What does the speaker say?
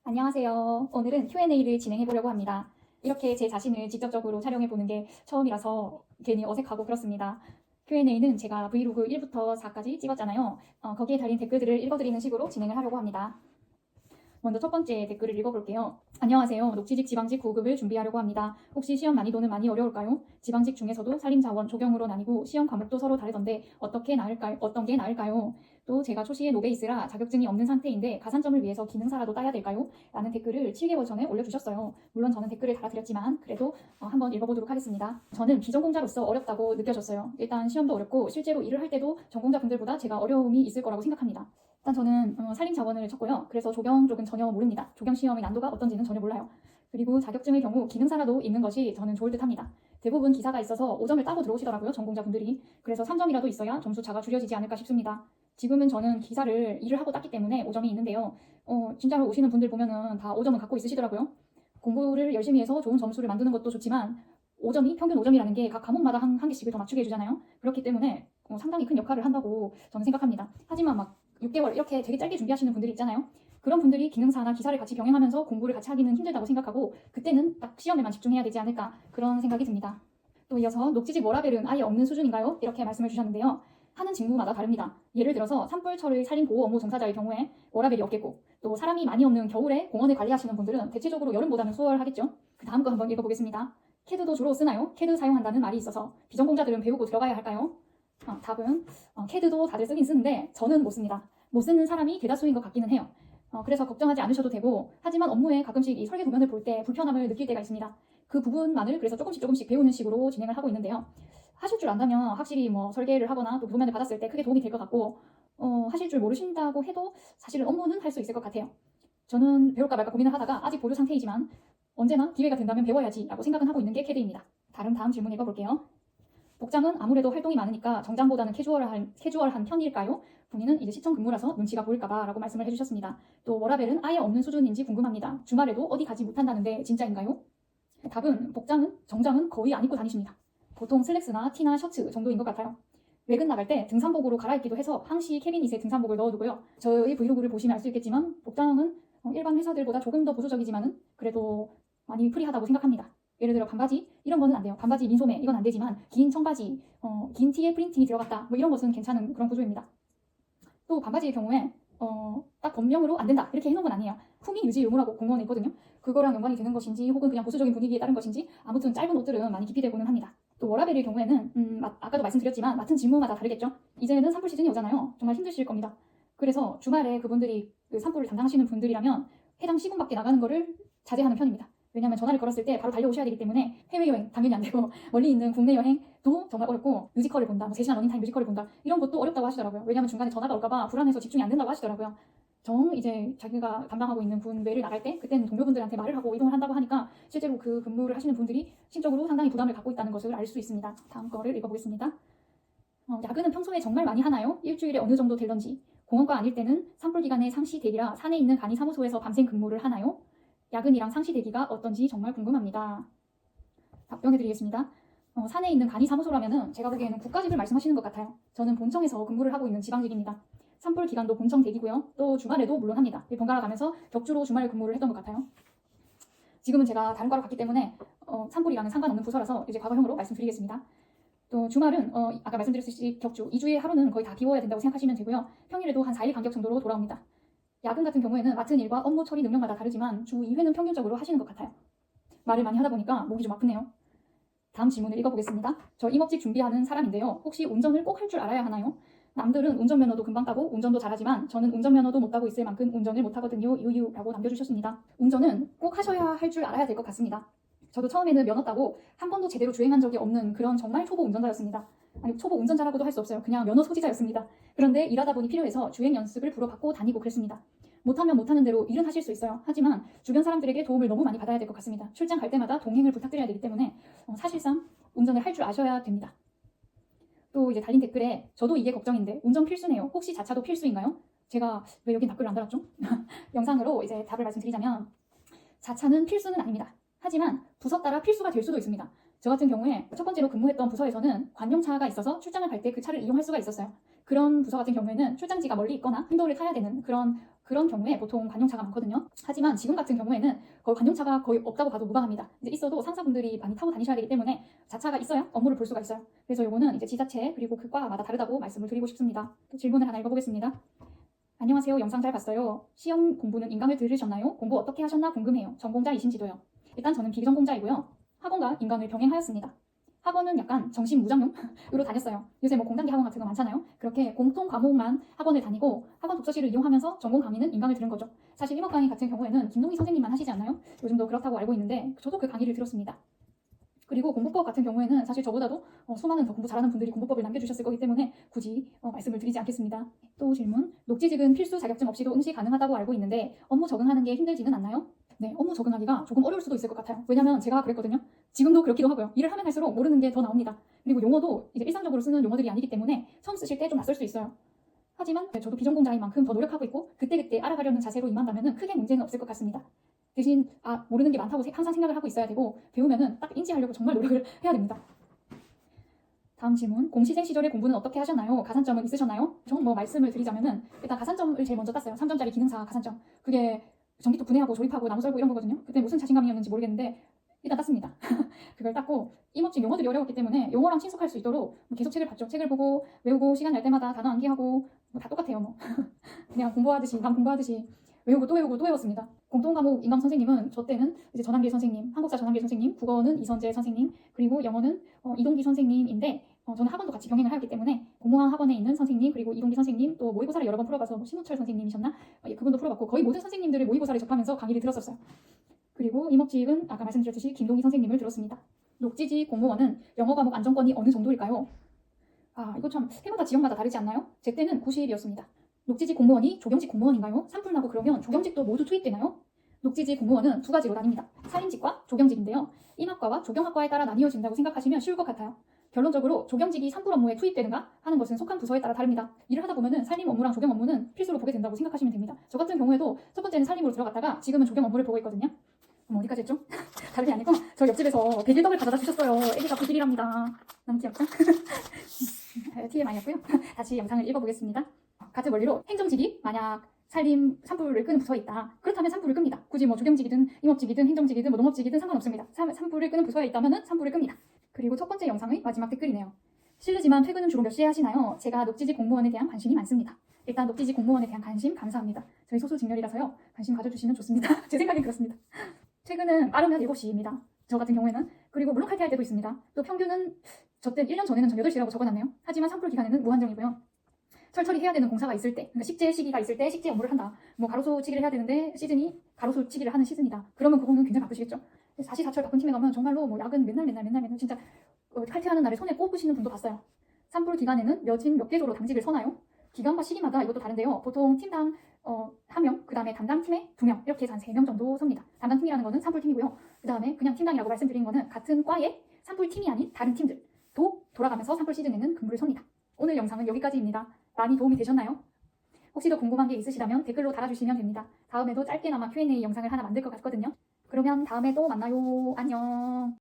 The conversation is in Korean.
안녕하세요. 오늘은 Q&A를 진행해 보려고 합니다. 이렇게 제 자신을 직접적으로 촬영해 보는 게 처음이라서 괜히 어색하고 그렇습니다. Q&A는 제가 브이로그 1부터 4까지 찍었잖아요. 거기에 달린 댓글들을 읽어드리는 식으로 진행을 하려고 합니다. 먼저 첫 번째 댓글을 읽어볼게요. 안녕하세요. 녹취직 지방직 고급을 준비하려고 합니다. 혹시 시험 난이도는 많이 어려울까요? 지방직 중에서도 산림자원, 조경으로 나뉘고 시험 과목도 서로 다르던데 어떤 게 나을까요? 또 제가 초시에 노베이스라 자격증이 없는 상태인데 가산점을 위해서 기능사라도 따야 될까요? 라는 댓글을 7개월 전에 올려주셨어요. 물론 저는 댓글을 달아드렸지만 그래도 한번 읽어보도록 하겠습니다. 저는 비전공자로서 어렵다고 느껴졌어요. 일단 시험도 어렵고 실제로 일을 할 때도 전공자분들보다 제가 어려움이 있을 거라고 생각합니다. 일단 저는 산림자원을 쳤고요. 그래서 조경 쪽은 전혀 모릅니다. 조경 시험의 난도가 어떤지는 전혀 몰라요. 그리고 자격증의 경우 기능사라도 있는 것이 저는 좋을 듯 합니다. 대부분 기사가 있어서 5점을 따고 들어오시더라고요. 전공자분들이. 그래서 3점이라도 있어야 점수차가 줄여지지 않을까 싶습니다. 지금은 저는 기사를 일을 하고 땄기 때문에 5점이 있는데요. 진짜로 오시는 분들 보면은 다 5점은 갖고 있으시더라고요. 공부를 열심히 해서 좋은 점수를 만드는 것도 좋지만 5점이 평균 5점이라는 게 각 과목마다 한 개씩을 더 맞추게 해주잖아요. 그렇기 때문에 상당히 큰 역할을 한다고 저는 생각합니다. 하지만 막 6개월 이렇게 되게 짧게 준비하시는 분들이 있잖아요. 그런 분들이 기능사나 기사를 같이 병행하면서 공부를 같이 하기는 힘들다고 생각하고 그때는 딱 시험에만 집중해야 되지 않을까 그런 생각이 듭니다. 또 이어서 녹지직 워라밸은 아예 없는 수준인가요? 이렇게 말씀을 주셨는데요. 하는 직무마다 다릅니다. 예를 들어서 산불처를 산림보호 업무 종사자의 경우에 워라밸이 없겠고 또 사람이 많이 없는 겨울에 공원을 관리하시는 분들은 대체적으로 여름보다는 수월하겠죠. 그 다음 거 한번 읽어보겠습니다. 캐드도 주로 쓰나요? 캐드 사용한다는 말이 있어서 비전공자들은 배우고 들어가야 할까요? 답은 캐드도 다들 쓰긴 쓰는데 저는 못 씁니다. 못 쓰는 사람이 대다수인 것 같기는 해요. 그래서 걱정하지 않으셔도 되고 하지만 업무에 가끔씩 이 설계 도면을 볼 때 불편함을 느낄 때가 있습니다. 그 부분만을 그래서 조금씩 배우는 식으로 진행을 하고 있는데요. 하실 줄 안다면 확실히 뭐 설계를 하거나 또 도면을 받았을 때 크게 도움이 될 것 같고 하실 줄 모르신다고 해도 사실은 업무는 할 수 있을 것 같아요. 저는 배울까 말까 고민을 하다가 아직 보류 상태이지만 언제나 기회가 된다면 배워야지 라고 생각은 하고 있는 게 캐드입니다. 다음 질문 읽어볼게요. 복장은 아무래도 활동이 많으니까 정장보다는 캐주얼한 편일까요? 본인은 이제 시청 근무라서 눈치가 보일까봐 라고 말씀을 해주셨습니다. 또 워라밸은 아예 없는 수준인지 궁금합니다. 주말에도 어디 가지 못한다는데 진짜인가요? 답은 정장은 거의 안 입고 다니십니다. 보통 슬랙스나 티나 셔츠 정도인 것 같아요. 외근 나갈 때 등산복으로 갈아입기도 해서 항시 캐비닛에 등산복을 넣어두고요. 저희 브이로그를 보시면 알 수 있겠지만 복장은 일반 회사들보다 조금 더 보수적이지만은 그래도 많이 프리하다고 생각합니다. 예를 들어 반바지 이런 거는 안 돼요. 반바지 민소매 이건 안 되지만 긴 청바지, 긴 티에 프린팅이 들어갔다 뭐 이런 것은 괜찮은 그런 구조입니다. 또 반바지의 경우에 딱 법령으로 안 된다 이렇게 해놓은 건 아니에요. 품위 유지 의무라고 공무원에 있거든요. 그거랑 연관이 되는 것인지 혹은 그냥 보수적인 분위기에 따른 것인지 아무튼 짧은 옷들은 많이 기피되고는 합니다. 또 워라밸의 경우에는 아까도 말씀드렸지만 맡은 직무마다 다르겠죠. 이제는 산불 시즌이 오잖아요. 정말 힘드실 겁니다. 그래서 주말에 그분들이 그 산불을 담당하시는 분들이라면 해당 시군 밖에 나가는 거를 자제하는 편입니다. 왜냐하면 전화를 걸었을 때 바로 달려오셔야 되기 때문에 해외여행 당연히 안 되고 멀리 있는 국내 여행도 정말 어렵고 뮤지컬을 본다, 뭐 3시간 러닝타임 뮤지컬을 본다 이런 것도 어렵다고 하시더라고요. 왜냐하면 중간에 전화가 올까봐 불안해서 집중이 안 된다고 하시더라고요. 이제 자기가 담당하고 있는 군외를 나갈 때 그때는 동료분들한테 말을 하고 이동을 한다고 하니까 실제로 그 근무를 하시는 분들이 심적으로 상당히 부담을 갖고 있다는 것을 알 수 있습니다. 다음 거를 읽어보겠습니다. 야근은 평소에 정말 많이 하나요? 일주일에 어느 정도 되던지. 공원과 아닐 때는 산불 기간에 상시 대기라 산에 있는 간이사무소에서 밤샘 근무를 하나요? 야근이랑 상시 대기가 어떤지 정말 궁금합니다. 답변해드리겠습니다. 산에 있는 간이사무소라면은 제가 보기에는 국가직을 말씀하시는 것 같아요. 저는 본청에서 근무를 하고 있는 지방직입니다. 산불 기간도 본청 대기고요. 또 주말에도 물론 합니다. 번갈아 가면서 격주로 주말 근무를 했던 것 같아요. 지금은 제가 다른 과로 갔기 때문에 산불이랑은 상관없는 부서라서 이제 과거형으로 말씀드리겠습니다. 또 주말은 아까 말씀드렸듯이 격주 2주에 하루는 거의 다 비워야 된다고 생각하시면 되고요. 평일에도 한 4일 간격 정도로 돌아옵니다. 야근 같은 경우에는 맡은 일과 업무 처리 능력마다 다르지만 주 2회는 평균적으로 하시는 것 같아요. 말을 많이 하다 보니까 목이 좀 아프네요. 다음 질문을 읽어보겠습니다. 저 임업직 준비하는 사람인데요. 혹시 운전을 꼭 할 줄 알아야 하나요? 남들은 운전면허도 금방 따고 운전도 잘하지만 저는 운전면허도 못 따고 있을 만큼 운전을 못하거든요. 유유라고 남겨주셨습니다. 운전은 꼭 하셔야 할 줄 알아야 될 것 같습니다. 저도 처음에는 면허 따고 한 번도 제대로 주행한 적이 없는 그런 정말 초보 운전자였습니다. 아니 초보 운전자라고도 할 수 없어요. 그냥 면허 소지자였습니다. 그런데 일하다 보니 필요해서 주행 연습을 불어받고 다니고 그랬습니다. 못하면 못하는 대로 일은 하실 수 있어요. 하지만 주변 사람들에게 도움을 너무 많이 받아야 될 것 같습니다. 출장 갈 때마다 동행을 부탁드려야 되기 때문에 사실상 운전을 할 줄 아셔야 됩니다. 또 이제 달린 댓글에 저도 이게 걱정인데 운전 필수네요. 혹시 자차도 필수인가요? 제가 왜 여긴 댓글을 안 달았죠? 영상으로 이제 답을 말씀드리자면 자차는 필수는 아닙니다. 하지만 부서 따라 필수가 될 수도 있습니다. 저 같은 경우에 첫 번째로 근무했던 부서에서는 관용차가 있어서 출장을 갈 때 그 차를 이용할 수가 있었어요. 그런 부서 같은 경우에는 출장지가 멀리 있거나 힘도를 타야 되는 그런 경우에 보통 관용차가 많거든요. 하지만 지금 같은 경우에는 거의 관용차가 거의 없다고 봐도 무방합니다. 이제 있어도 상사분들이 많이 타고 다니셔야 되기 때문에 자차가 있어야 업무를 볼 수가 있어요. 그래서 요거는 이제 지자체 그리고 그 과마다 다르다고 말씀을 드리고 싶습니다. 또 질문을 하나 읽어보겠습니다. 안녕하세요. 영상 잘 봤어요. 시험 공부는 인강을 들으셨나요? 공부 어떻게 하셨나 궁금해요. 전공자이신지도요. 일단 저는 비전공자이고요. 학원과 인강을 병행하였습니다. 학원은 약간 정신무장용으로 다녔어요. 요새 뭐 공단기 학원 같은 거 많잖아요. 그렇게 공통 과목만 학원을 다니고 학원 독서실을 이용하면서 전공 강의는 인강을 들은 거죠. 사실 임업 강의 같은 경우에는 김동희 선생님만 하시지 않나요? 요즘도 그렇다고 알고 있는데 저도 그 강의를 들었습니다. 그리고 공부법 같은 경우에는 사실 저보다도 수많은 더 공부 잘하는 분들이 공부법을 남겨주셨을 거기 때문에 굳이 말씀을 드리지 않겠습니다. 또 질문. 녹지직은 필수 자격증 없이도 응시 가능하다고 알고 있는데 업무 적응하는 게 힘들지는 않나요? 네, 업무 적응하기가 조금 어려울 수도 있을 것 같아요. 왜냐면 제가 그랬거든요. 지금도 그렇기도 하고요. 일을 하면 할수록 모르는 게 더 나옵니다. 그리고 용어도 이제 일상적으로 쓰는 용어들이 아니기 때문에 처음 쓰실 때 좀 낯설 수 있어요. 하지만 저도 비전공자인 만큼 더 노력하고 있고 그때그때 알아가려는 자세로 임한다면 크게 문제는 없을 것 같습니다. 대신 모르는 게 많다고 항상 생각을 하고 있어야 되고 배우면은 딱 인지하려고 정말 노력을 해야 됩니다. 다음 질문. 공시생 시절에 공부는 어떻게 하셨나요? 가산점은 있으셨나요? 전 뭐 말씀을 드리자면은 일단 가산점을 제일 먼저 땄어요. 3점짜리 기능사 가산점. 그게 전기톱 분해하고 조립하고 나무 썰고 이런 거거든요. 그때 무슨 자신감이었는지 모르겠는데 일단 땄습니다. 그걸 땄고 임업직 용어들이 어려웠기 때문에 용어랑 친숙할 수 있도록 계속 책을 봤죠. 책을 보고 외우고 시간 날 때마다 단어 암기하고 다 똑같아요. 뭐 그냥 공부하듯이 남 공부하듯이 외우고 또 외웠습니다. 공통과목 인강 선생님은 저 때는 이제 전한길 선생님, 한국사 전한길 선생님, 국어는 이선재 선생님, 그리고 영어는 이동기 선생님인데 저는 학원도 같이 병행을 하였기 때문에 공무원 학원에 있는 선생님, 그리고 이동기 선생님, 또 모의고사를 여러 번 풀어봐서 뭐 신우철 선생님이셨나? 그분도 풀어봤고 거의 모든 선생님들의 모의고사를 접하면서 강의를 들었었어요. 그리고 임업직은 아까 말씀드렸듯이 김동희 선생님을 들었습니다. 녹지직 공무원은 영어 과목 안정권이 어느 정도일까요? 이거 참 해마다 지역마다 다르지 않나요? 제 때는 90이었습니다. 녹지직 공무원이 조경직 공무원인가요? 산불 나고 그러면 조경직도 모두 투입되나요? 녹지직 공무원은 두 가지로 나뉩니다. 산림직과 조경직인데요. 임학과와 조경학과에 따라 나뉘어진다고 생각하시면 쉬울 것 같아요. 결론적으로 조경직이 산불 업무에 투입되는가 하는 것은 속한 부서에 따라 다릅니다. 일을 하다 보면은 산림 업무랑 조경 업무는 필수로 보게 된다고 생각하시면 됩니다. 저 같은 경우에도 첫 번째는 산림으로 들어갔다가 지금은 조경 업무를 보고 있거든요. 어디까지 했죠? 다름이 아니고 저 옆집에서 백일떡을 가져다 주셨어요. 애기가 9일이랍니다. 너무 귀엽죠? TMI였고요. 다시 영상을 읽어보겠습니다. 같은 원리로 행정직이 만약 산불을 끄는 부서에 있다. 그렇다면 산불을 끕니다. 굳이 뭐 조경직이든 임업직이든 행정직이든 뭐 농업직이든 상관없습니다. 산불을 끄는 부서에 있다면 산불을 끕니다. 그리고 첫 번째 영상의 마지막 댓글이네요. 실례지만 퇴근은 주로 몇 시에 하시나요? 제가 녹지직 공무원에 대한 관심이 많습니다. 일단 녹지직 공무원에 대한 관심 감사합니다. 저희 소수직렬이라서요. 관심 가져주시면 좋습니다. 제 생각엔 그렇습니다. 퇴근은 빠르면 7시입니다. 저 같은 경우에는. 그리고 물론 칼퇴할 때도 있습니다. 또 평균은 저 때 1년 전에는 전 8시라고 적어놨네요. 하지만 산불 기간에는 무한정이고요. 철철이 해야 되는 공사가 있을 때, 그러니까 식재 시기가 있을 때 식재 업무를 한다. 뭐 가로수 치기를 해야 되는데 시즌이 가로수 치기를 하는 시즌이다. 그러면 그거는 굉장히 바쁘시겠죠. 사시사철 바쁜 팀에 가면 정말로 뭐 야근 맨날 진짜 칼퇴하는 날에 손에 꼽으시는 분도 봤어요. 산불 기간에는 몇 개조로 당직을 서나요? 기간과 시기마다 이것도 다른데요. 보통 팀당 1명, 그 다음에 담당 팀에 2명, 이렇게 해서 한 3명 정도 섭니다. 담당 팀이라는 거는 산불팀이고요. 그 다음에 그냥 팀당이라고 말씀드린 거는 같은 과의 산불팀이 아닌 다른 팀들도 돌아가면서 산불 시즌에는 근무를 섭니다. 오늘 영상은 여기까지입니다. 많이 도움이 되셨나요? 혹시 더 궁금한 게 있으시다면 댓글로 달아주시면 됩니다. 다음에도 짧게나마 Q&A 영상을 하나 만들 것 같거든요. 그러면 다음에 또 만나요. 안녕.